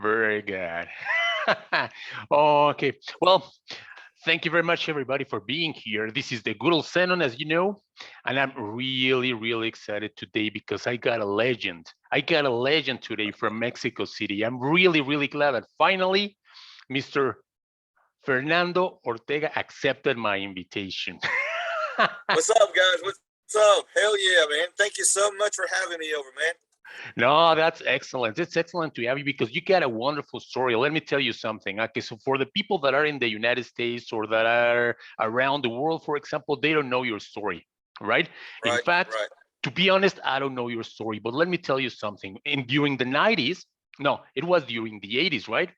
Very good. Okay. Well, thank you very much, everybody, for being here. This is the good old Zenon, as you know, and I'm really, really excited today because I got a legend. I got a legend today from Mexico City. I'm really, really glad that finally Mr. Fernando Ortega accepted my invitation. What's up, guys? What's up? Hell yeah, man. Thank you so much for having me over, man. No, that's excellent. It's excellent to have you because you got a wonderful story. Let me tell you something. Okay, so for the people that are in the United States or that are around the world, for example, they don't know your story, right? In Right, fact, right, to be honest, I don't know your story, but let me tell you something. In during the 90s, no, it was during the 80s, right?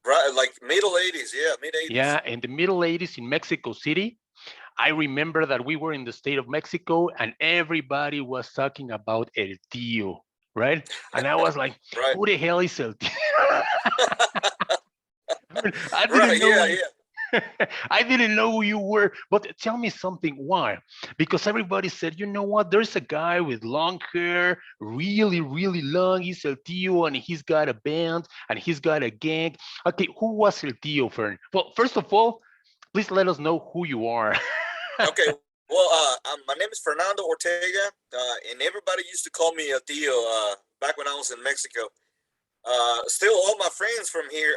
right. Like middle 80s. Yeah, mid 80s. Yeah, in the middle 80s in Mexico City, I remember that we were in the state of Mexico and everybody was talking about El Tío, right? And I was like, Right. who the hell is El Tío? I Right. didn't know Yeah, who you, yeah. I didn't know who you were. But tell me something, why? Because everybody said, you know what? There's a guy with long hair, really, really long. He's El Tío and he's got a band and he's got a gang. Okay, who was El Tío, Fern? Well, first of all, please let us know who you are. Okay. Well, my name is Fernando Ortega, and everybody used to call me El Tío back when I was in Mexico. Still, all my friends from here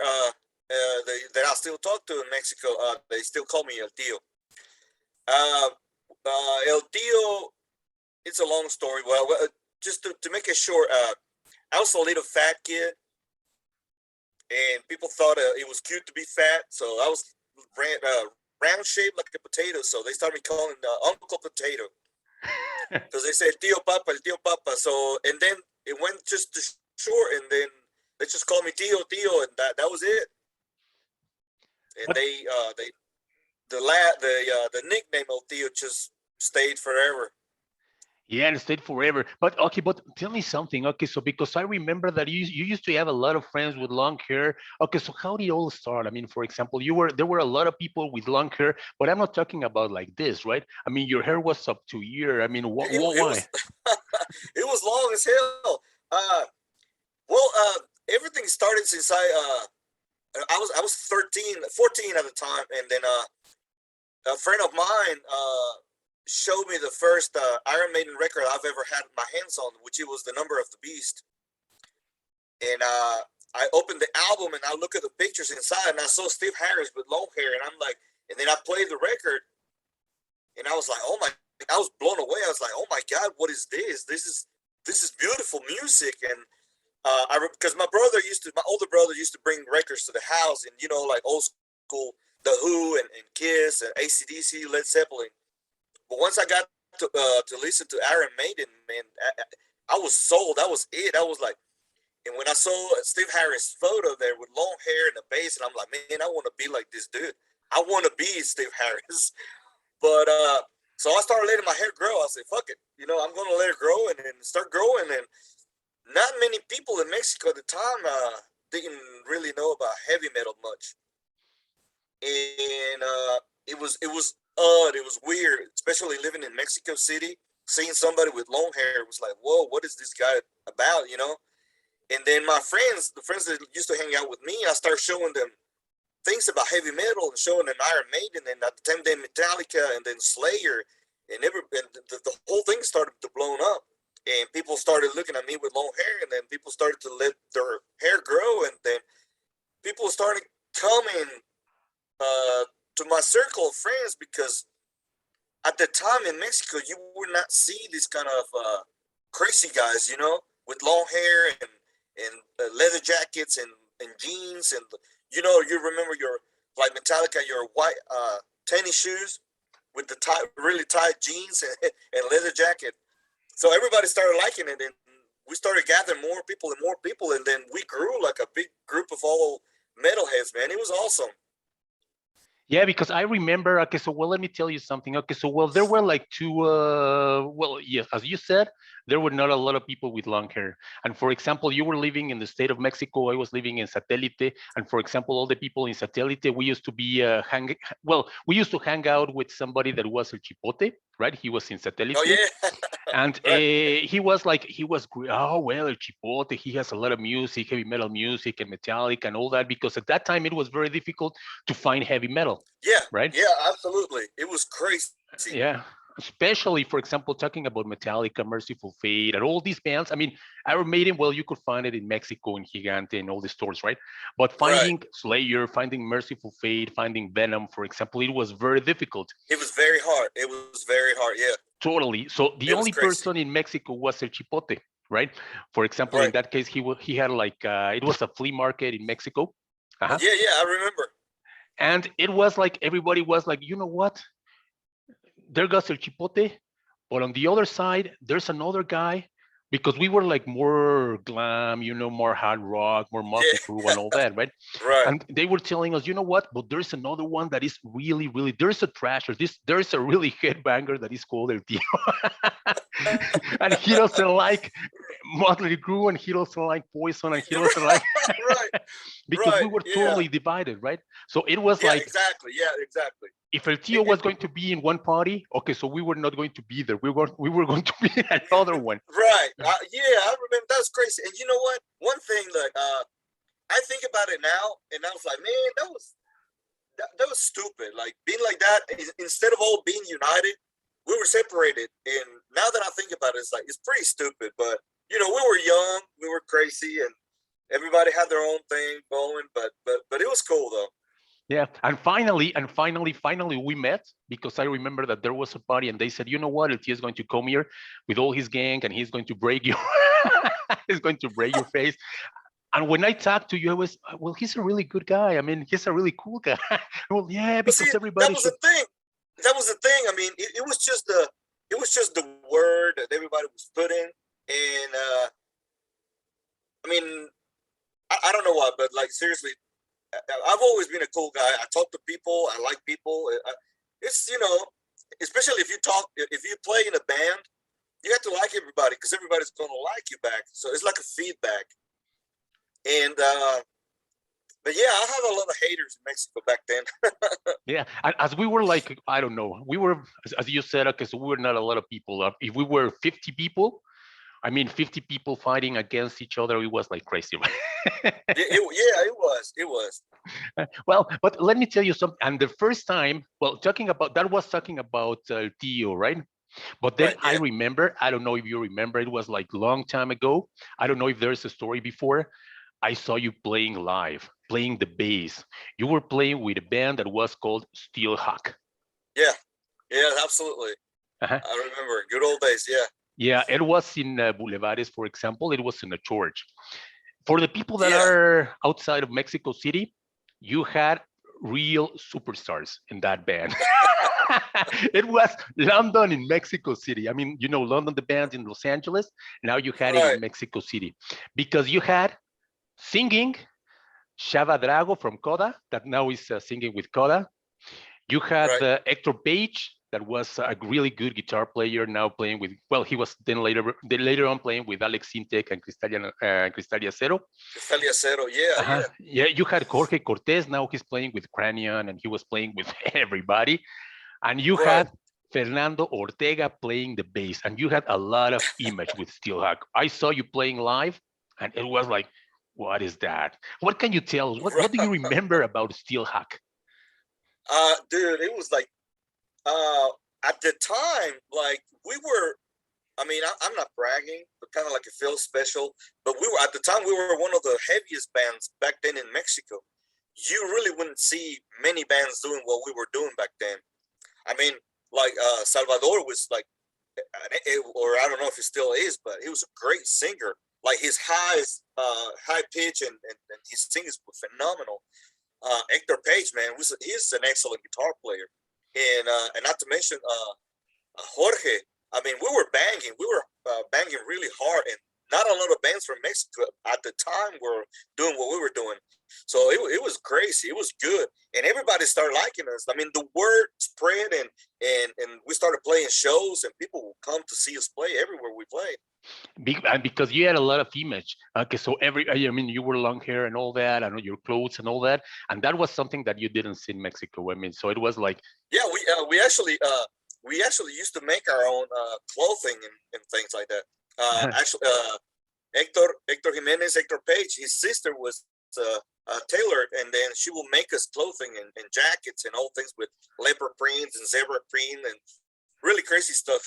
that I still talk to in Mexico, they still call me El Tío. Uh, El Tío, it's a long story. Just to make it short, I was a little fat kid, and people thought it was cute to be fat. So I was round shaped like a potato. So they started me calling Uncle Potato because they said Tío Papa, el Tío Papa. So and then it went just to short, and then they just called me Tío, and that was it. And But they the nickname of Tío just stayed forever. yeah, and stayed forever. But okay, but tell me something. Okay, so because I remember that you used to have a lot of friends with long hair. Okay, so how did it all start? I mean, for example, you were there were a lot of people with long hair, but I'm not talking about like this, right? I mean, your hair was up to here. I mean, It why? was it was long as hell. Well, everything started since I was 13, 14 at the time, and then a friend of mine showed me the first Iron Maiden record I've ever had my hands on, which it was the Number of the Beast. And I opened the album and I look at the pictures inside, and I saw Steve Harris with long hair, and I'm like, and then I played the record, and I was like, oh my, I was blown away. I was like, oh my god, what is this? This is beautiful music. And because my older brother used to bring records to the house, and like old school, The Who and Kiss and AC/DC, Led Zeppelin. But once I got to listen to Iron Maiden, man, I was sold. That was it. I was like, and when I saw Steve Harris' photo there with long hair and a bass, and I'm like, man, I want to be like this dude. I want to be Steve Harris. But so I started letting my hair grow. I said, fuck it, I'm gonna let it grow and start growing. And not many people in Mexico at the time didn't really know about heavy metal much, and it was odd. It was weird, especially living in Mexico City. Seeing somebody with long hair was like, whoa, what is this guy about? And then my friends, the friends that used to hang out with me, I started showing them things about heavy metal and showing them Iron Maiden, and at the time then Metallica, and then Slayer, and the whole thing started to blow up. And people started looking at me with long hair, and then people started to let their hair grow, and then people started coming to my circle of friends, because at the time in Mexico you would not see these kind of crazy guys, with long hair and leather jackets and jeans, and you remember your, like Metallica, your white tennis shoes with the really tight jeans and leather jacket. So everybody started liking it, and we started gathering more people, and then we grew like a big group of all metalheads, man. It was awesome. Yeah, because I remember. Okay, so well, let me tell you something. Okay, so well, there were like two. Well, yes, as you said, there were not a lot of people with long hair. And for example, you were living in the state of Mexico. I was living in Satélite. And for example, all the people in Satélite, we used to be Well, we used to hang out with somebody that was a chipote, right? He was in Oh Satélite, yeah, and right. he was oh well, El Chipote, he has a lot of music, heavy metal music and metallic and all that, because at that time it was very difficult to find heavy metal, Yeah, right? yeah, absolutely. It was crazy. Yeah, especially for example talking about Metallica, Merciful Fate, and all these bands. I mean, Iron Maiden, well, you could find it in Mexico in Gigante and all the stores, right? But Right. finding Slayer, finding Merciful Fate, finding Venom, for example, it was very difficult. It was very hard. It was very hard. Yeah, Totally. So it the was only crazy. person in Mexico was El Chipote, right? For example, Right. in that case, he had like it was a flea market in Mexico, uh-huh. Yeah, yeah, I remember. And it was like everybody was like, you know what? There goes El Chipote, but on the other side, there's another guy, because we were like more glam, more hard rock, more Motley Crue Yeah, and all that, right? right. And they were telling us, you know what? But there's another one that is really, really, there's a trasher. There's a really headbanger that is called El Tio. And he doesn't like Motley Crue, and he doesn't like Poison, and he doesn't like Right, because we right. were Yeah, totally divided, right? So it was yeah, like exactly. Yeah, exactly. if El It, Tio it, was going to be in one party, okay, so we were not going to be there. We were going to be in another one. right. Yeah, I remember. That's crazy. And you know what? One thing that I think about it now, and I was like, man, that was stupid. Like being like that, instead of all being united, we were separated. And now that I think about it, it's like it's pretty stupid. But we were young, we were crazy, and everybody had their own thing going. But it was cool though. Yeah, and finally, we met, because I remember that there was a party, and they said, you know what, El Tio is going to come here with all his gang, and he's going to break you. He's going to break your face. And when I talked to you, I was, well, he's a really good guy. I mean, he's a really cool guy. Well, yeah, But see, because that everybody was should. the thing. That was the thing. I mean, it was just the word that everybody was putting, and I mean, I don't know why, but like seriously, I've always been a cool guy. I talk to people. I like people. It's especially if you play in a band, you have to like everybody because everybody's gonna like you back. So it's like a feedback. And but yeah, I have a lot of haters in Mexico back then. Yeah, and as we were like, I don't know, we were, as you said, okay, so we were not a lot of people. If we were 50 people, I mean, 50 people fighting against each other, it was like crazy, right? Yeah, it was. It was. Well, but let me tell you something. And the first time, well, talking about Tio, right? But then Right. I Yeah. remember, I don't know if you remember, it was like long time ago. I don't know if there's a story before. I saw you playing live, playing the bass. You were playing with a band that was called Steel Hawk. Yeah. Yeah. Absolutely. Uh-huh. I remember good old days. Yeah. Yeah, it was in Boulevares, for example. It was in a church. For the people that Yeah. are outside of Mexico City, you had real superstars in that band. It was London in Mexico City. I mean, London, the band in Los Angeles. Now you had it Right. in Mexico City, because you had singing Shava Drago from Coda, that now is singing with Coda. You had Right. Hector Page, that was a really good guitar player, now playing with, well, he was then later on playing with Alex Sintek and Cristalia Cero. Italia Cero. Yeah. Uh-huh. Yeah. Yeah, you had Jorge Cortez, now he's playing with Cranion, and he was playing with everybody. And you Right. had Fernando Ortega playing the bass, and you had a lot of image with Steelhack. I saw you playing live, and it was like, what is that? What can you tell us? What do you Right. remember about Steelhack? Dude, it was like uh at the time, like we were. I mean, I'm not bragging, but kind of like it feels special. But we were at the time we were one of the heaviest bands back then in Mexico. You really wouldn't see many bands doing what we were doing back then. I mean, like Salvador was like, or I don't know if he still is, but he was a great singer. Like his high pitch and his singing was phenomenal. Hector Page, man, he's an excellent guitar player, and not to mention Jorge. I mean, we were banging really hard, and not a lot of bands from Mexico at the time were doing what we were doing. So it was crazy. It was good, and everybody started liking us. I mean, the word spread, and we started playing shows, and people would come to see us play everywhere we played. And because you had a lot of image. Okay, so I mean, you were long hair and all that, and your clothes and all that, and that was something that you didn't see in Mexico. I mean, so it was like, Yeah, we actually used to make our own clothing and things like that. Actually, Hector Jimenez, Hector Page, his sister was a tailor, and then she will make us clothing and jackets and all things with leopard prints and zebra print and really crazy stuff.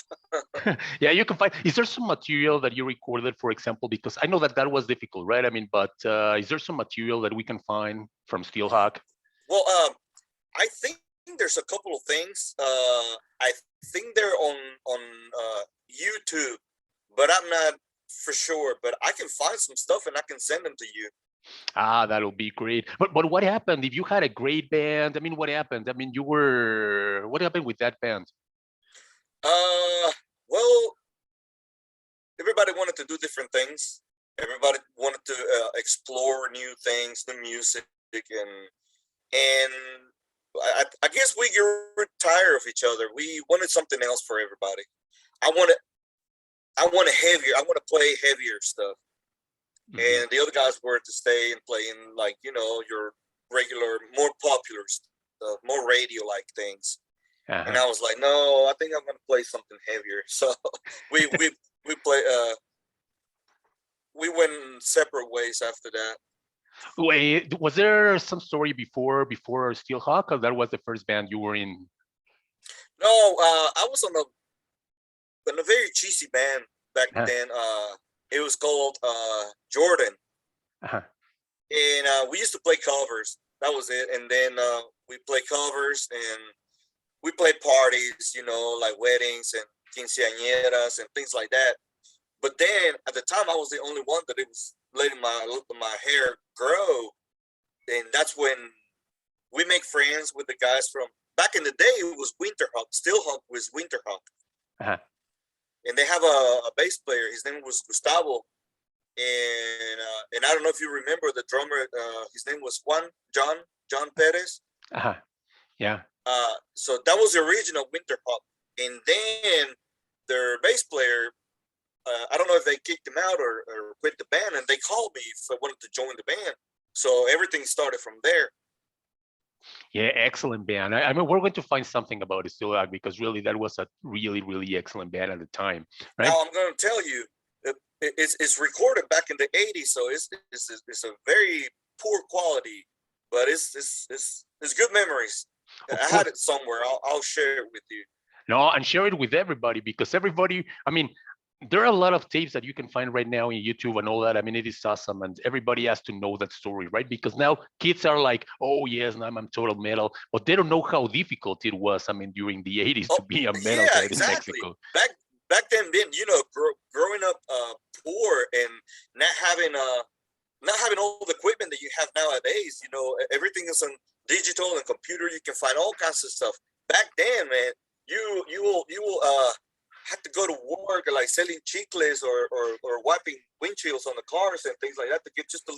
yeah, you can find. Is there some material that you recorded, for example? Because I know that that was difficult, right? I mean, but is there some material that we can find from Steelhawk? Well, I think there's a couple of things. I think they're on YouTube, but I'm not for sure. But I can find some stuff and I can send them to you. Ah, that'll be great. But what happened if you had a great band? I mean, what happened? I mean, what happened with that band? Well, everybody wanted to do different things. Everybody wanted to explore new things, new music, and I guess we grew tired of each other. We wanted something else for everybody. I wanted heavier. I want to play heavier stuff, and the other guys were to stay and play in like your regular, more popular stuff, more radio like things. And I was like, no, I think I'm gonna play something heavier. So we play. We went in separate ways after that. Wait, was there some story before Steelhawk, or that was the first band you were in? No, I was on a very cheesy band back then. It was called Jordan, and we used to play covers. That was it. And then we play covers and we play parties, like weddings and quinceañeras and things like that. But then at the time, I was the only one that it was letting my hair grow, and that's when we make friends with the guys from back in the day. It was Winterhawk. Steelhawk was Winterhawk, and they have a bass player. His name was Gustavo, and I don't know if you remember the drummer. His name was John Perez. Yeah. So that was the original Winterhawk, and then their bass player. I don't know if they kicked him out or quit the band, and they called me if I wanted to join the band. So everything started from there. Yeah, excellent band. I mean, we're going to find something about it still, because really that was a really, really excellent band at the time, right? Now I'm going to tell you, it's recorded back in the '80s, so it's a very poor quality, but it's good memories. I had it somewhere. I'll share it with you. No, and share it with everybody, because everybody. I mean, there are a lot of tapes that you can find right now in YouTube and all that. I mean, it is awesome, and everybody has to know that story, right? Because now kids are like, "Oh yes, now I'm total metal," but they don't know how difficult it was. I mean, during the '80s to be a metalhead in Mexico. Back then, growing up poor and not having all the equipment that you have nowadays. Everything is on digital and computer. You can find all kinds of stuff. Back then, man, you will had to go to work like selling chicles or wiping windshields on the cars and things like that to get just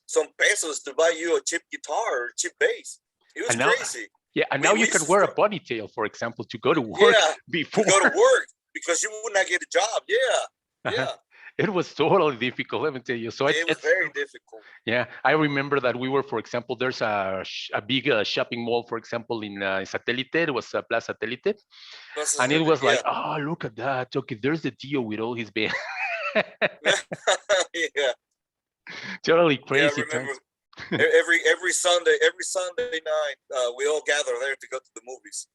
some pesos to buy you a cheap guitar or cheap bass. It was crazy. Yeah, and now you can wear a ponytail, for example, to go to work. Before to go to work because you would not get a job. Yeah. It was totally difficult, let me tell you. So it was very difficult. Yeah, I remember that we were, for example, there's a big shopping mall, for example, in Satélite. It was Plaza Satélite. And it was like, oh, look at that. Okay, there's the Dio with all his band. Yeah. Totally crazy. Yeah, I remember every Sunday night, we all gather there to go to the movies.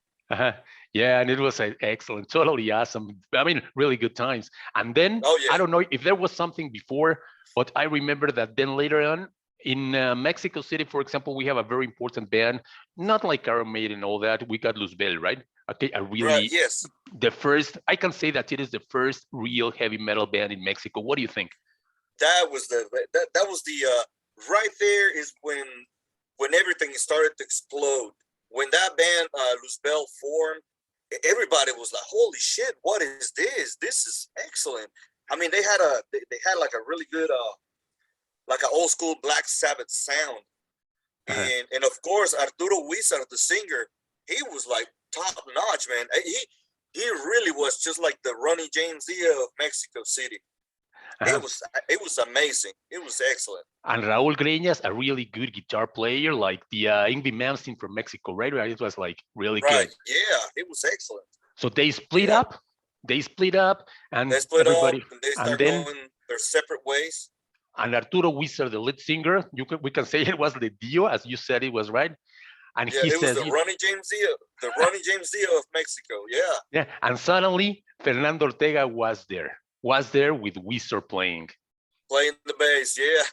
Yeah, and it was excellent, totally awesome. I mean, really good times. And then I don't know if there was something before, but I remember that then later on in Mexico City, for example, we have a very important band, not like Iron Maiden and all that. We got Luzbel, right? Okay, yes. The first, I can say that it is the first real heavy metal band in Mexico. What do you think? That was the right there is when everything started to explode. When that band Luzbel formed, everybody was like, "Holy shit! What is this? This is excellent!" I mean, they had like a really good like an old school Black Sabbath sound, and of course Arturo Huizar, the singer, he was like top notch, man. He really was just like the Ronnie James Dio of Mexico City. Uh-huh. It was amazing. It was excellent. And Raúl Greñas, a really good guitar player, like the Ingrid Malmsteen from Mexico, right? It was like really Right? good. Yeah, it was excellent. So they split Yeah, up. They split up, and they split up everybody, and they and start then going their separate ways. and Arturo Huizar, the lead singer, we can say it was the Dio, as you said it was, right? And Yeah, he it was says, the Ronnie James Dio, of Mexico. Yeah, yeah, and suddenly Fernando Ortega was there with Huizar playing. playing the bass. Yeah.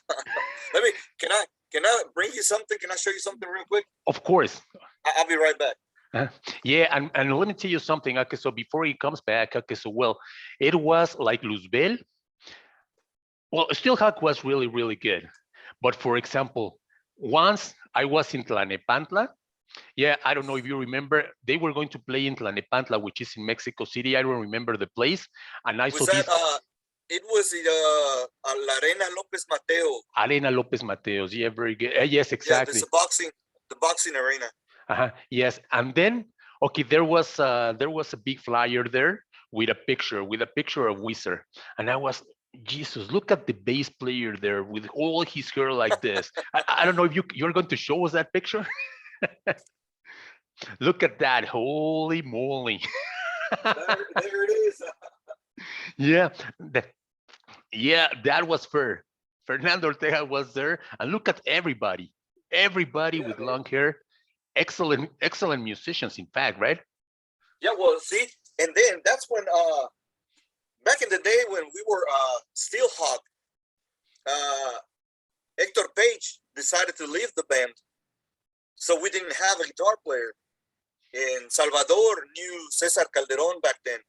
Let me. Can I bring you something? Can I show you something real quick? Of course. I'll be right back. Yeah, and let me tell you something. Okay, so before he comes back, okay, so well, it was like Luzbel. Well, Steelhawk was really, really good. But for example, once I was in Tlanepantla. Yeah, I don't know if you remember, they were going to play in Tlanepantla, which is in Mexico City. I don't remember the place. And I Was saw that this it was La Arena Lopez Mateo. Arena Lopez Mateos. Yeah, very good. Yes, Yeah, there's exactly. the boxing arena. Yes, and then okay, there was a big flyer there with a picture of Wizard, and I was Jesus. Look at the bass player there with all his hair like this. I don't know if you're going to show us that picture. Look at that! Holy moly! There it is. Yeah, that was fair. Fernando Ortega was there, and look at everybody Yeah, with man. long hair. Excellent musicians, in fact, right? Yeah, well, see, and then that's when back in the day when we were Steelhawk, uh Hector Page decided to leave the band, so we didn't have a guitar player. And Salvador knew Cesar Calderon back then,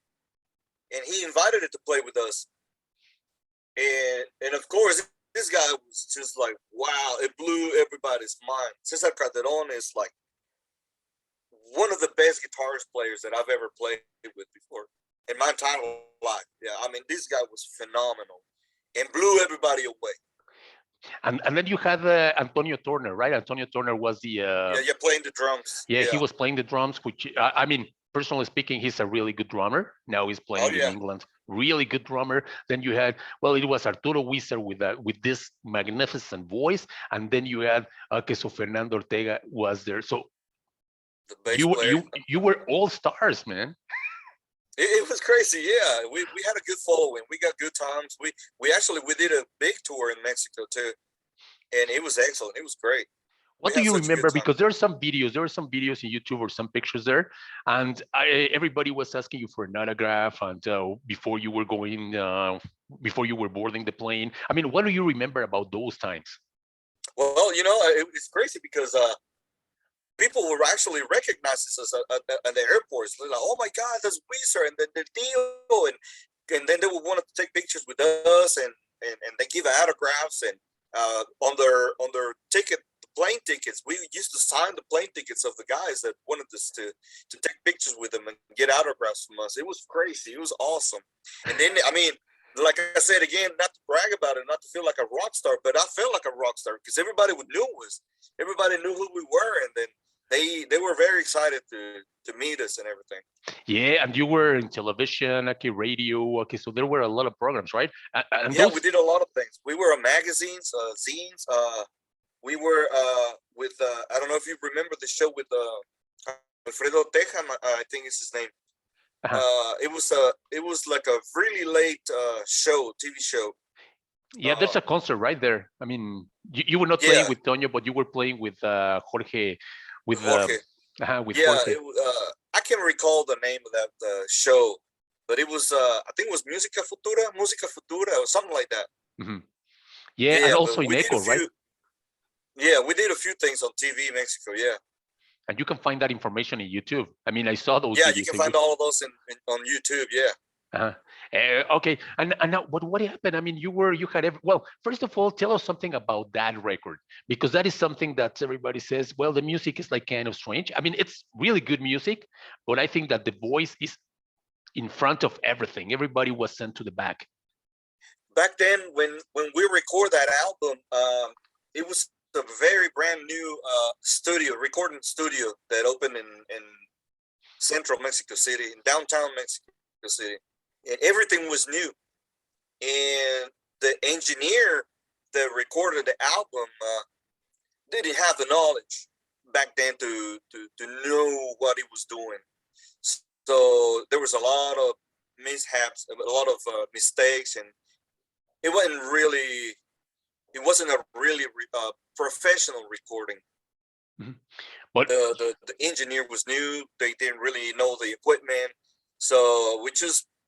and he invited it to play with us. And of course, this guy was just like, wow, it blew everybody's mind. Cesar Calderon is like one of the best guitarist players that I've ever played with before in my entire life. Yeah, I mean, this guy was phenomenal and blew everybody away. And then you had Antonio Turner, right? Antonio Turner was the Yeah, you're playing the drums. yeah, he Yeah. was playing the drums, which I mean, personally speaking, he's a really good drummer. Now he's Oh playing in yeah. England, really good drummer. Then you had, well, it was Arturo Huizar with this magnificent voice, and then you had okay, so Fernando Ortega was there. So The bass player. you were all stars, man. It was crazy. Yeah, we had a good following. We got good times. We did a big tour in Mexico too, and it was excellent. It was great. We What do had you such a good remember? time. Because there are some videos in YouTube or some pictures there, and everybody was asking you for an autograph, and before you were boarding the plane. I mean, what do you remember about those times? Well, it's crazy because people will actually recognize us at the airports. They're like, "Oh my God, that's Weezer," and then the deal, and then they will want to take pictures with us, and they give autographs, and on their ticket, the plane tickets. We used to sign the plane tickets of the guys that wanted us to take pictures with them and get autographs from us. It was crazy. It was awesome. And then, I mean, like I said again, not to brag about it, not to feel like a rock star, but I felt like a rock star because everybody knew who we were, and then they were very excited to meet us and everything. Yeah, and you were in television, okay, radio, okay, so there were a lot of programs, right? And Yeah, those, we did a lot of things. We were on magazines, zines. We were with I don't know if you remember the show with Alfredo Teja, I think is his name. uh-huh. It was like a really late show, TV show. Yeah, there's a concert right there. I mean, you were not Yeah, playing with Tonyo, but you were playing with Jorge, Jorge. with Yeah, Jorge. I can't recall the name of that show, but it was I think it was Musica Futura, or something like that. Hmm. Yeah, and Yeah, but also in Echo, right? we did a few things on TV in Mexico. Yeah, And you can find that information in YouTube. I mean, I saw those yeah, you videos. can find all of those on YouTube. Yeah. Uh-huh. Okay, and now, but what happened? I mean, you had well. First of all, tell us something about that record, because that is something that everybody says. Well, the music is like kind of strange. I mean, it's really good music, but I think that the voice is in front of everything. Everybody was sent to the back. back then when we record that album, it was a very brand new recording studio that opened in central Mexico City, in downtown Mexico City, and everything was new. And the engineer that recorded the album didn't have the knowledge back then to know what he was doing. So there was a lot of mishaps, a lot of mistakes, and it wasn't a really professional recording. Mhm. But The engineer was new. They didn't really know the equipment, so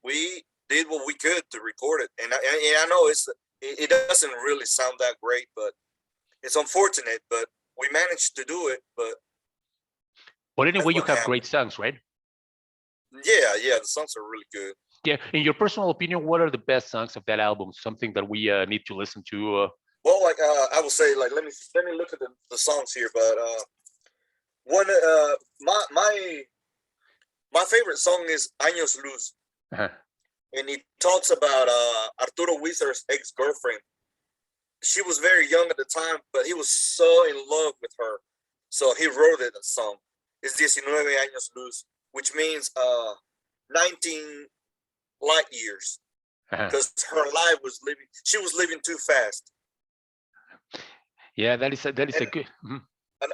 we did what we could to record it. And I know it doesn't really sound that great, but it's unfortunate. But we managed to do it. But anyway, that's you what have happened. great songs, right? Yeah, the songs are really good. Yeah. In your personal opinion, what are the best songs of that album? Something that we need to listen to. Well, like I will say, like let me look at the songs here. But one my favorite song is Años Luz, Uh-huh. and it talks about Arturo Huizar's ex-girlfriend. She was very young at the time, but he was so in love with her, so he wrote it a song. It's 19 años luz, which means 19 light years, Uh-huh. because she was living too fast. Yeah, that is a good. Mhm.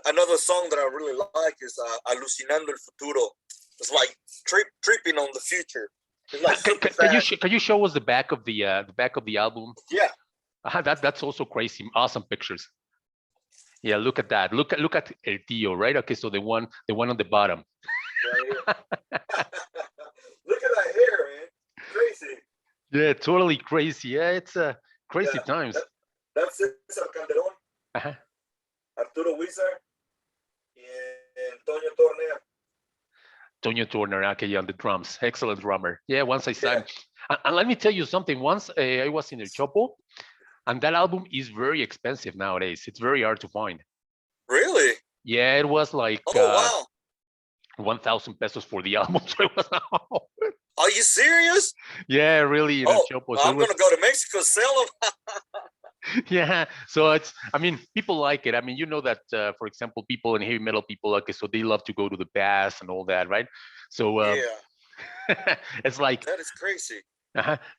Another song that I really like is Alucinando el Futuro. It's like tripping on the future. It's like super fast. Can you show us the back of the album? Yeah. That's also crazy. Awesome pictures. Yeah, look at that. Look at El Tío, right? Okay, so the one on the bottom. Right. Look at that hair, man. Crazy. Yeah, totally crazy. Yeah, it's crazy times. That's Cesar Calderon, Uh-huh. Arturo Huizar, and Toño Tornea. Toño Turner, okay, on the drums. Excellent drummer. Yeah, once I saw him. And let me tell you something. Once I was in El Chopo, and that album is very expensive nowadays. It's very hard to find. Really? Yeah, it was like 1,000 pesos for the album. So it was, Are you serious? yeah, really. In El Chopo. So I'm gonna go to Mexico, sell them. Yeah, so it's, I mean, people like it. I mean, you know that, for example, people in heavy metal, people, okay, so they love to go to the past and all that, right? So Yeah, it's like, that is crazy.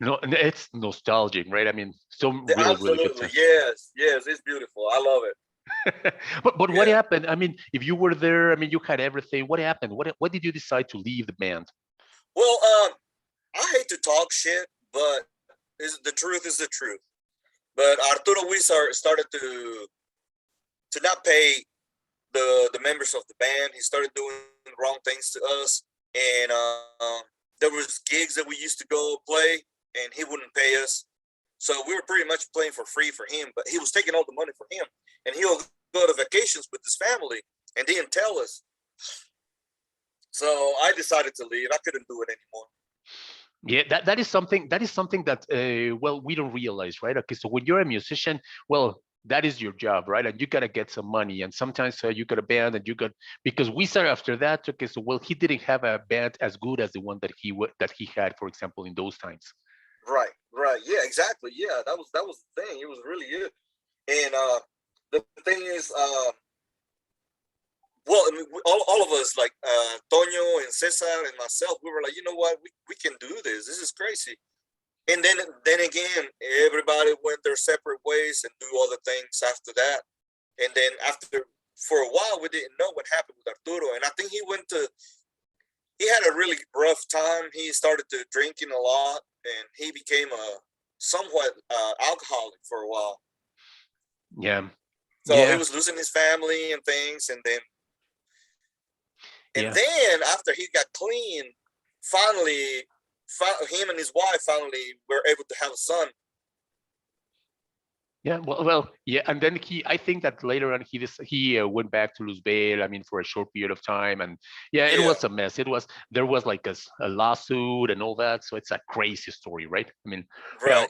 no, it's nostalgic, right? I mean, some really Absolutely, good songs. yes, it's beautiful. I love it. But what happened? I mean, if you were there, I mean, you had everything. What happened? What did you decide to leave the band? Well, I hate to talk shit, but the truth is the truth. But Arturo Huizar started to not pay the members of the band. He started doing wrong things to us, and there was gigs that we used to go play, and he wouldn't pay us. So we were pretty much playing for free for him, but he was taking all the money from him, and he'll go to vacations with his family and didn't tell us. So I decided to leave. I couldn't do it anymore. Yeah, that is something that well, we don't realize, right? Okay, so when you're a musician, well, that is your job, right? And you gotta get some money, and sometimes you got a band, and you got, because we started after that. Okay, so well, he didn't have a band as good as the one that he had, for example, in those times. Right, yeah, exactly, yeah. That was the thing. It was really good, and the thing is, well, I mean, all of us, like Toño and Cesar and myself, we were like, you know what, we can do this. This is crazy. And then again, everybody went their separate ways and do other things after that. And then for a while, we didn't know what happened with Arturo. And I think he had a really rough time. He started to drinking a lot, and he became a somewhat alcoholic for a while. Yeah. So he was losing his family and things, and then after he got clean, finally, him and his wife finally were able to have a son. Yeah, well, yeah, and then I think that later on he went back to Luzbel, I mean, for a short period of time, and it was a mess. There was like a lawsuit and all that, so it's a crazy story, right? I mean, right.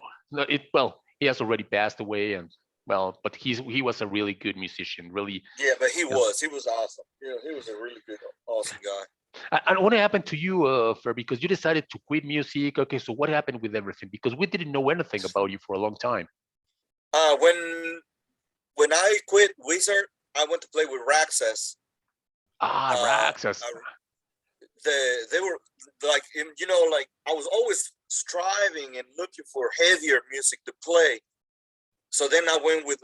He has already passed away, and well, but he was a really good musician, really. Yeah, but he was awesome. Yeah, he was a really good, awesome guy. And what happened to you, Fer? Because you decided to quit music. Okay, so what happened with everything? Because we didn't know anything about you for a long time. Uh, when when I quit Huizar, I went to play with Raxas. Ah, Uh, Raxas. I, they were like, you know, like I was always striving and looking for heavier music to play. So then I went with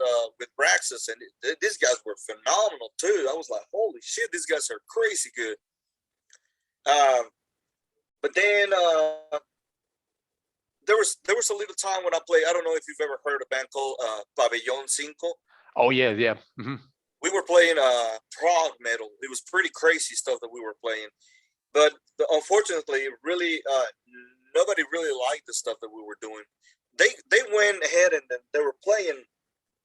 Raxas, and these guys were phenomenal too. I was like, holy shit, these guys are crazy good. Um, but then there was a little time when I played. I don't know if you've ever heard a band called Pabellon Cinco. Oh yeah, yeah. We were playing prog metal. It was pretty crazy stuff that we were playing. But unfortunately, really, nobody really liked the stuff that we were doing. They went ahead and they were playing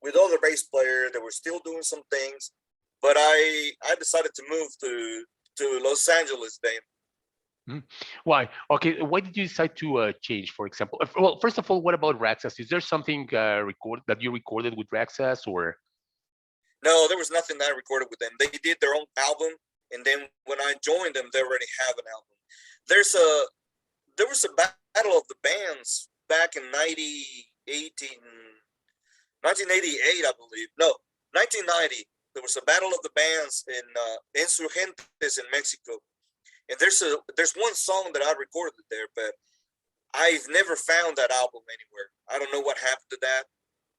with other bass players. They were still doing some things, but I decided to move to Los Angeles then. Why? Okay, why did you decide to change? For example, well, first of all, what about Raxas? Is there something record that you recorded with Raxas, or? No, there was nothing that I recorded with them. They did their own album, and then when I joined them, they already have an album. There's a there was a battle of the bands back in 1988, I believe. No, 1990. There was a battle of the bands in Insurgentes in Mexico, and there's one song that I recorded there, but I've never found that album anywhere. I don't know what happened to that.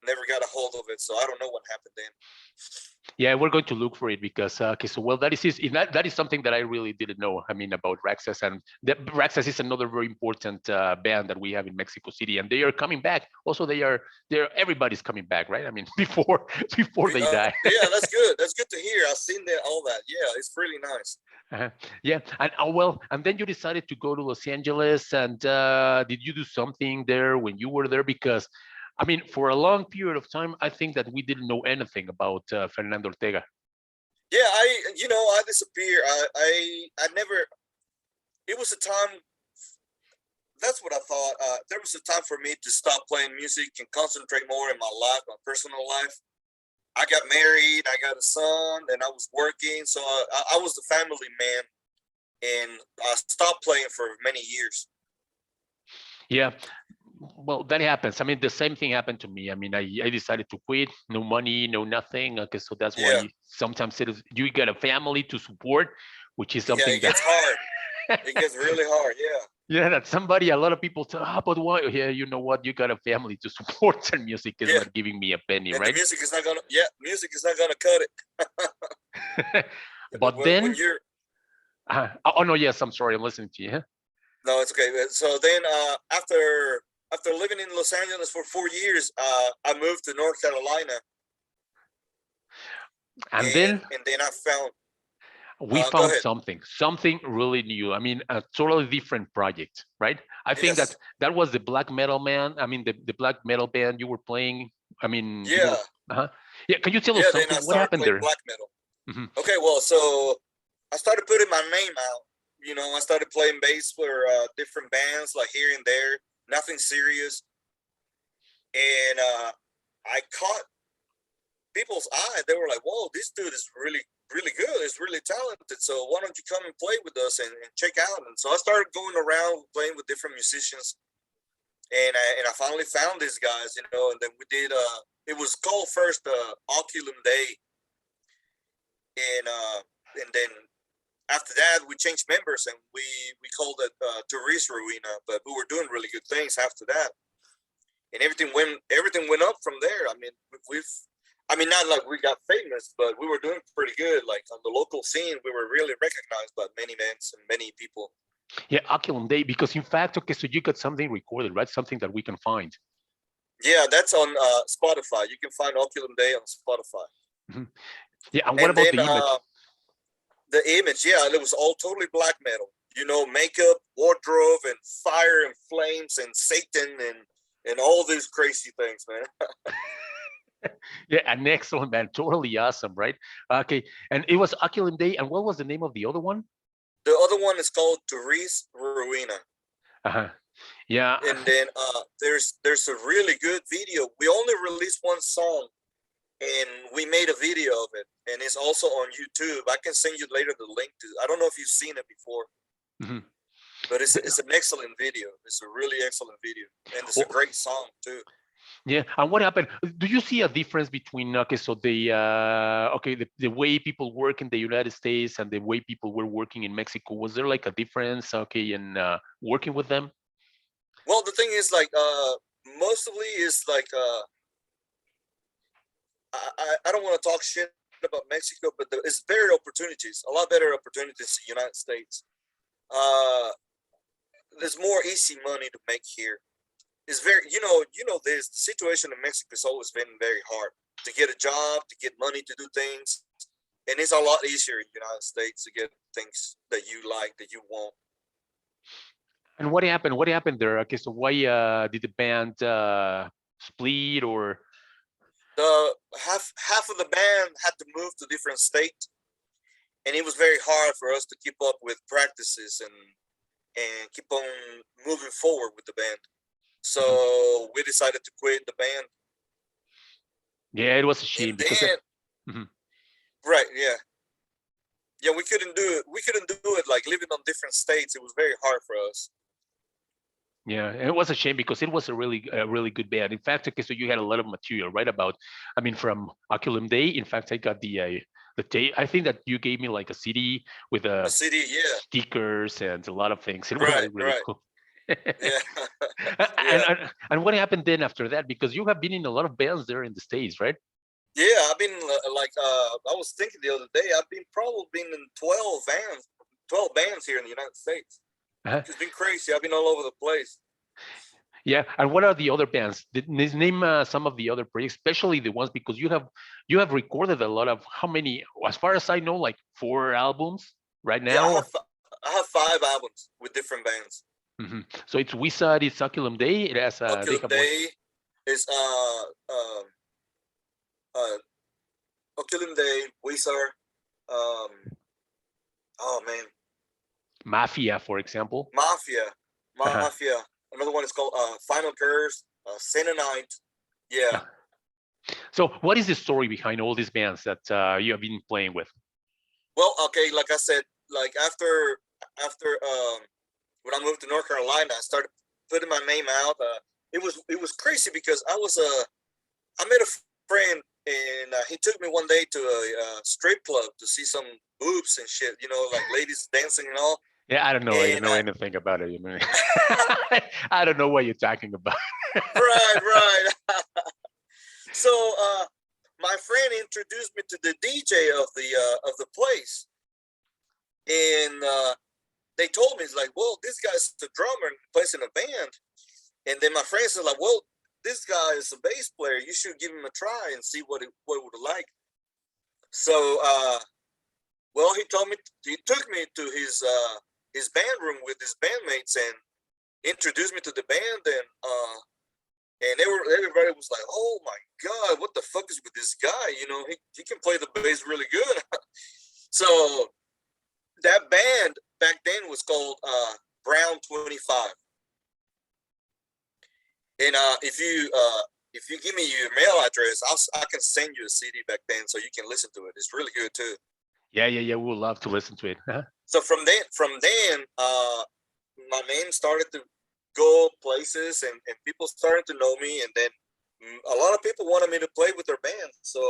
Never got a hold of it, so I don't know what happened then. Yeah, we're going to look for it because okay, so well, that is something that I really didn't know. I mean about Raxas, and Raxas is another very important band that we have in Mexico City, and they are coming back. Also, they're everybody's coming back, right? I mean before they die. Yeah, that's good. That's good to hear. I've seen that all that. Yeah, it's really nice. Yeah, and oh well, and then you decided to go to Los Angeles, and did you do something there when you were there? Because I mean, for a long period of time, I think that we didn't know anything about Fernando Ortega. Yeah, I disappeared. I never. It was a time. That's what I thought. There was a time for me to stop playing music and concentrate more in my life, my personal life. I got married. I got a son, and I was working, so I was the family man, and I stopped playing for many years. Yeah, well, that happens. I mean, the same thing happened to me. I mean, I decided to quit, no money, no nothing. Okay, so that's Yeah, why sometimes it is you get a family to support, which is yeah, something it that gets hard. It gets really hard. Yeah, yeah, that somebody, a lot of people say, but why? Yeah, you know what? You got a family to support, and music is yeah, not giving me a penny, and the right? music is not gonna. Yeah, music is not gonna cut it. But When then, you're oh no, yes, I'm sorry, I'm listening to you. Huh? No, it's okay. So then, after living in Los Angeles for 4 years, I moved to North Carolina, And then and then I found. we Go found ahead. something really new. I mean, a totally different project, right? I think that Yes. that was the black metal man. I mean, the black metal band you were playing. I mean, you were, Yeah. yeah. Can you tell us Yeah. Then I something? What started happened playing there? black metal. Hmm. Okay. Well, so I started putting my name out. I started playing bass for different bands, like here and there. Nothing serious, and I caught people's eye. They were like, "Whoa, this dude is really, really good. He's really talented. So why don't you come and play with us and check out?" And so I started going around playing with different musicians, and I finally found these guys. And then we did. It was called first Oculum Day, and then after that we changed members and we called it Tourist Ruina. But we were doing really good things after that, and everything went up from there. I mean, we've I mean, not like we got famous, but we were doing pretty good. Like on the local scene, we were really recognized by many men and many people. Yeah, Aculum Day. Because in fact, okay, so you got something recorded, right? Something that we can find. Yeah, that's on Spotify. You can find Oculum Day on Spotify. Mhm. Yeah, and what And about then the image? the image, yeah, it was all totally black metal. Makeup, wardrobe, and fire and flames and Satan and all these crazy things, man. Yeah, an excellent man, totally awesome, right? Okay, and it was Aculum Day, and what was the name of the other one? The other one is called Therese Ruina. Uh-huh. Yeah. And then there's a really good video. We only released one song, and we made a video of it, and it's also on YouTube. I can send you later the link to. I don't know if you've seen it before, Mhm. but it's an excellent video. It's a really excellent video, and it's a Oh, great song too. yeah. And what happened? Do you see a difference between the way people work in the United States and the way people were working in Mexico? Was there like a difference, in working with them? Well, the thing is, like, mostly is like, I don't want to talk shit about Mexico, but it's better opportunities, a lot better opportunities in the United States. Uh, there's more easy money to make here. It's very, this the situation in Mexico has always been very hard to get a job, to get money to do things, and it's a lot easier in the United States to get things that you like, that you want. And what happened? What happened there? Okay, so why did the band split or? The half of the band had to move to different state, and it was very hard for us to keep up with practices and keep on moving forward with the band. So we decided to quit the band. Yeah, it was a shame And because then, Mhm. right, yeah, we couldn't do it. We couldn't do it like living on different states. It was very hard for us. Yeah, and it was a shame because it was a really good band. In fact, okay, so you had a lot of material, right? From Oculum Day. In fact, I got the tape. I think that you gave me like a CD with A city, yeah, stickers and a lot of things. It was right, like really right, cool. yeah, and, yeah, and and what happened then after that? Because you have been in a lot of bands there in the States, right? yeah. I've been I was thinking the other day. I've been probably been in 12 bands here in the United States. Uh-huh. It's been crazy. I've been all over the place. Yeah, and what are the other bands? Name some of the other projects, especially the ones because you have recorded a lot of how many? As far as I know, like 4 albums right Yeah, now. I have 5 albums with different bands. So it's Huizar, it's Oculum Day. It has they Oculum have one. Day is uh Oculum Day, Huizar, um oh man, MAFIA, for example. Mafia, Uh-huh. Mafia. Another one is called Final Curse, Night. Yeah. So what is the story behind all these bands that you have been playing with? Well, okay, like I said, like after when I moved to North Carolina, I started putting my name out. It was crazy because I met a friend, and he took me one day to a strip club to see some boobs and shit, like ladies dancing and all. Yeah, I don't know. I don't And know anything about it. I don't know what you're talking about. right, right. So my friend introduced me to the DJ of the place, and they told me, it's like, well, this guy's the drummer and plays in a band. And then my friend said, like, well, this guy is a bass player. You should give him a try and see what it would like. So well, he took me to his band room with his bandmates and introduced me to the band, and everybody was like, oh my god, what the fuck is with this guy? He can play the bass really good. So that band back then was called Brown 25. And if you give me your mail address, I can send you a CD back then so you can listen to it. It's really good too. Yeah. We would love to listen to it. So from then, my name started to go places, and people started to know me, and then a lot of people wanted me to play with their band. So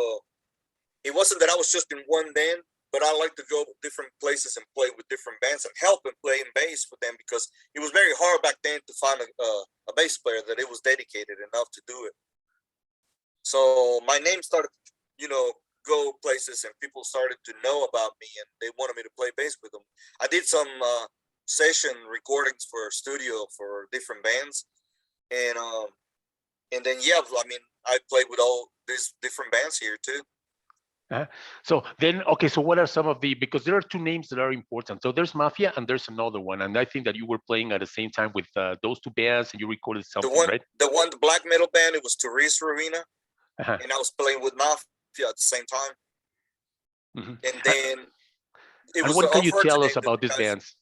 it wasn't that I was just in one band, but I like to go different places and play with different bands and help and play in bass with them, because it was very hard back then to find a bass player that it was dedicated enough to do it. So my name started, go places, and people started to know about me, and they wanted me to play bass with them. I did some session recordings for studio for different bands, and then I played with all these different bands here too. So then, okay, so what are some of because there are two names that are important. So there's Mafia and there's another one. And I think that you were playing at the same time with those two bands and you recorded something, right? The black metal band, it was Therese Arena, Uh-huh. and I was playing with Mafia at the same time. Mm-hmm. And then and what can you tell us about these bands?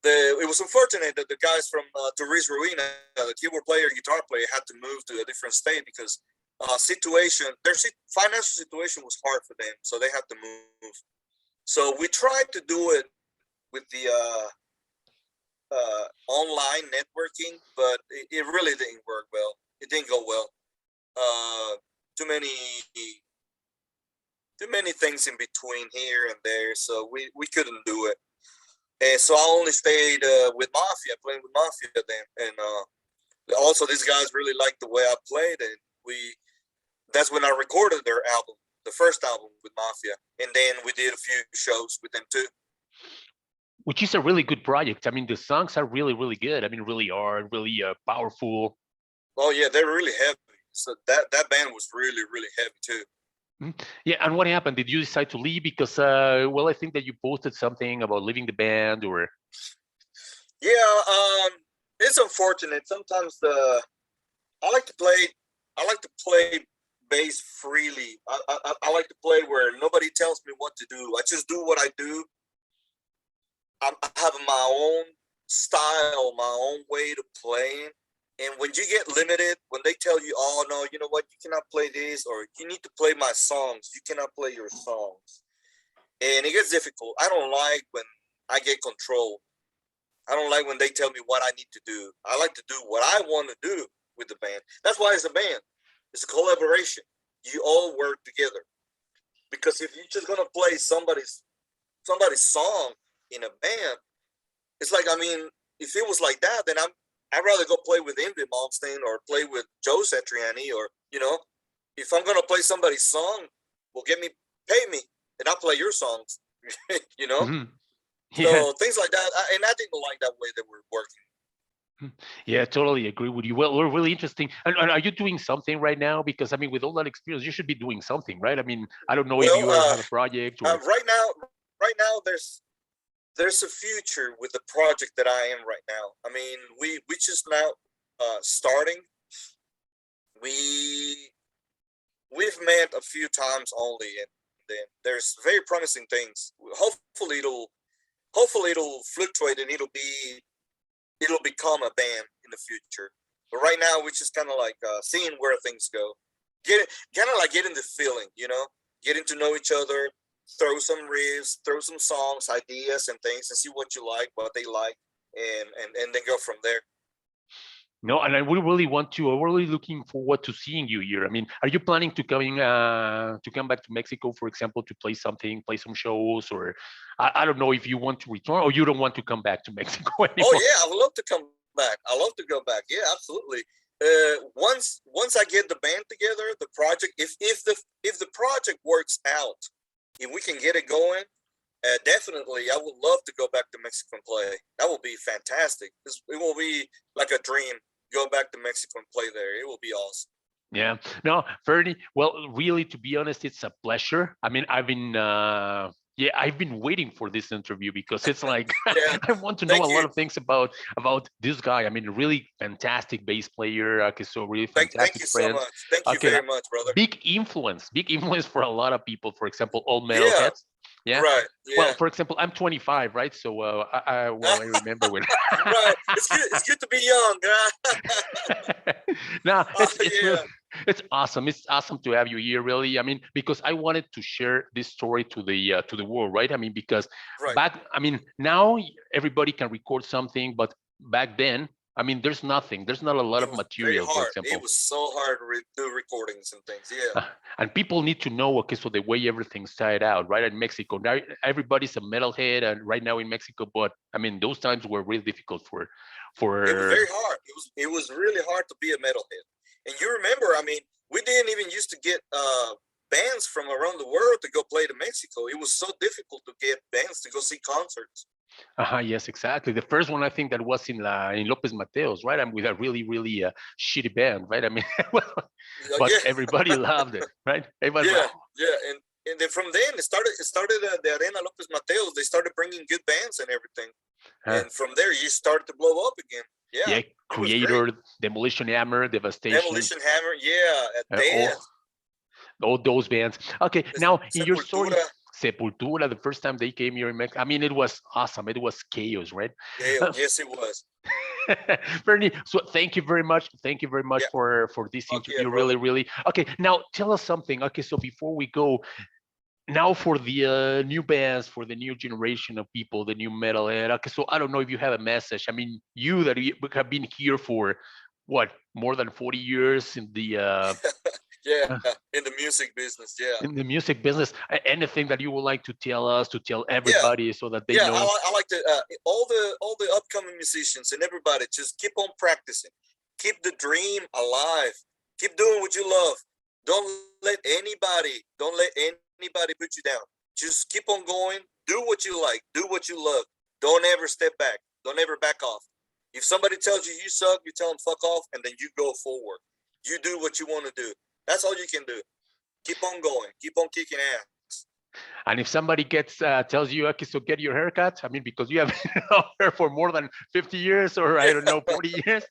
It was unfortunate that the guys from Therese Arena, the keyboard player, guitar player, had to move to a different state because situation, their financial situation was hard for them, so they had to move. So we tried to do it with the online networking, but it really didn't work well. It didn't go well. Too many things in between here and there, so we couldn't do it. And so I only stayed with Mafia, playing with Mafia then, and also these guys really liked the way I played, and that's when I recorded their album, the first album with Mafia, and then we did a few shows with them too. Which is a really good project. I mean, the songs are really, really good. I mean, really powerful. Oh yeah, they're really heavy. So that band was really, really heavy too. Yeah, and what happened? Did you decide to leave? Because, well, I think that you posted something about leaving the band, or. Yeah, it's unfortunate. Sometimes I like to play bass freely. I like to play where nobody tells me what to do. I just do what I do. I have my own style, my own way to play. And when you get limited, when they tell you, oh, no, you know what, you cannot play this, or you need to play my songs, you cannot play your songs. And it gets difficult. I don't like when I get control. I don't like when they tell me what I need to do. I like to do what I want to do with the band. That's why it's a band. It's a collaboration. You all work together. Because if you're just going to play somebody's song in a band, it's like, I mean, if it was like that, then I'd rather go play with Envy Malmsteen or play with Joe Satriani, or, you know, if I'm going to play somebody's song, well, pay me, and I'll play your songs, you know? Mm-hmm. Yeah. So things like that, and I didn't like that way that we're working. Yeah, totally agree with you. Well, we're really interesting. And are you doing something right now? Because, I mean, with all that experience, you should be doing something, right? I mean, I don't know if you have a project. Or... Right now, there's a future with the project that I am right now. I mean, we just now starting. We've met a few times only, and then there's very promising things. Hopefully it'll fluctuate and it'll become a band in the future. But right now we're just kind of like seeing where things go. Getting the feeling, you know, getting to know each other, throw some riffs, throw some songs, ideas and things, and see what you like, what they like, and then go from there. No, and we're really looking forward to seeing you here. I mean, are you planning to come back to Mexico, for example, to play some shows, or I don't know if you want to return or you don't want to come back to Mexico anymore? Oh yeah, I would love to come back. I love to go back. Yeah, absolutely. Once I get the band together, the project, if the project works out, if we can get it going, definitely, I would love to go back to Mexico and play. That will be fantastic. It will be like a dream. Go back to Mexico and play there. It will be awesome. Yeah. No, Fernie. Well, really, to be honest, it's a pleasure. I mean, I've been waiting for this interview because it's like I want to know a lot of things about this guy. I mean, really fantastic bass player. Okay, so really fantastic thank you friend. So much. Thank you very much, brother. Big influence for a lot of people. For example, all metalheads. Yeah. Right. Yeah. Well, for example, I'm 25, right? So I remember when. Right. It's good to be young. No, it's awesome. It's awesome to have you here, really. I mean, because I wanted to share this story to the world, right? I mean, because now everybody can record something, but back then, I mean, there's nothing. There's not a lot of material, for example. It was so hard to do recordings and things, yeah. And people need to know, okay, so the way everything started out, right? In Mexico, now everybody's a metalhead, and right now in Mexico, but I mean, those times were really difficult for. It was very hard. It was really hard to be a metalhead. And you remember, I mean, we didn't even used to get bands from around the world to go play to Mexico. It was so difficult to get bands to go see concerts. Yes, exactly. The first one I think that was in Lopez Mateos, right? I'm with a really, really shitty band, right? I mean, but everybody loved it, right? Everybody yeah. And then from then it started the Arena Lopez Mateos. They started bringing good bands and everything, and from there you started to blow up again. Yeah, Creator, Demolition Hammer, Devastation. Demolition Hammer, yeah. All those bands. Okay, now in your story. Sepultura, the first time they came here in Mexico. I mean, it was awesome. It was chaos, right? Yeah, yes, it was. Bernie, so thank you very much. Thank you very much Yeah. for this Fuck yeah, interview. Really, brother. really. Okay, now tell us something. Okay, so before we go, now for the new bands, for the new generation of people, the new metal era. Okay, so I don't know if you have a message. I mean, you that have been here for what, more than 40 years Yeah, uh, in the music business. Yeah. in the music business, anything that you would like to tell us, to tell Yeah. everybody so that they Yeah, know? I like to all the upcoming musicians and everybody just keep on practicing, keep the dream alive, keep doing what you love. Don't let anybody put you down. Just keep on going. Do what you like. Do what you love. Don't ever step back. Don't ever back off. If somebody tells you you suck, you tell them fuck off, and then you go forward. You do what you want to do. That's all you can do. Keep on going. Keep on kicking ass. And if somebody gets tells you, okay, so get your haircut, I mean, because you have been out there for more than 50 years, or I don't Yeah, know, 40 years,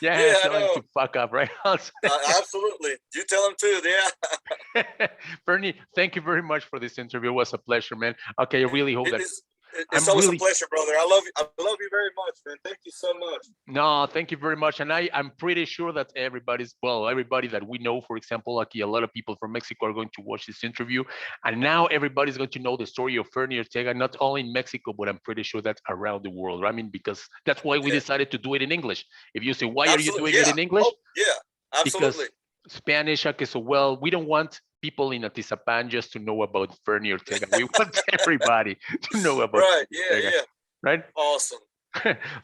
yeah, yeah, I tell him know. to fuck up, right? Absolutely. You tell them too. Yeah. Bernie, thank you very much for this interview. It was a pleasure, man. Okay, I really hope It that is. It's I'm always a really pleasure, brother. I love you. I love you very much, man. Thank you so much. no, thank you very much. And I'm pretty sure that everybody that we know, for example, like a lot of people from Mexico are going to watch this interview. And now everybody's going to know the story of Fernando Ortega, not only in Mexico, but I'm pretty sure that's around the world. I mean, because that's why we Okay. decided to do it in English. If you say, why are you Absolutely. doing it Yeah. in English? Oh, yeah. Because Absolutely. Spanish, okay, so well, we don't want people in Atizapan just to know about Fernando Ortega. We want everybody to know about Right. Fernie Yeah. Ortega, Yeah. right? Awesome.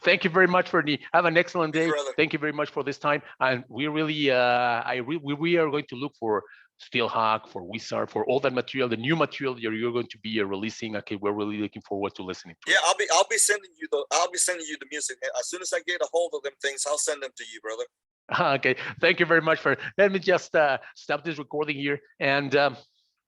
Thank you very much, Fernie. Have an excellent You, day. brother. Thank you very much for this time. And we really, we are going to look for Steelhawk, for Huizar, for all that material, the new material that you're going to be releasing. Okay, we're really looking forward to listening to Yeah. it. I'll be sending you the music as soon as I get a hold of them things. I'll send them to you, brother. Okay, thank you very much for. Let me just stop this recording here and.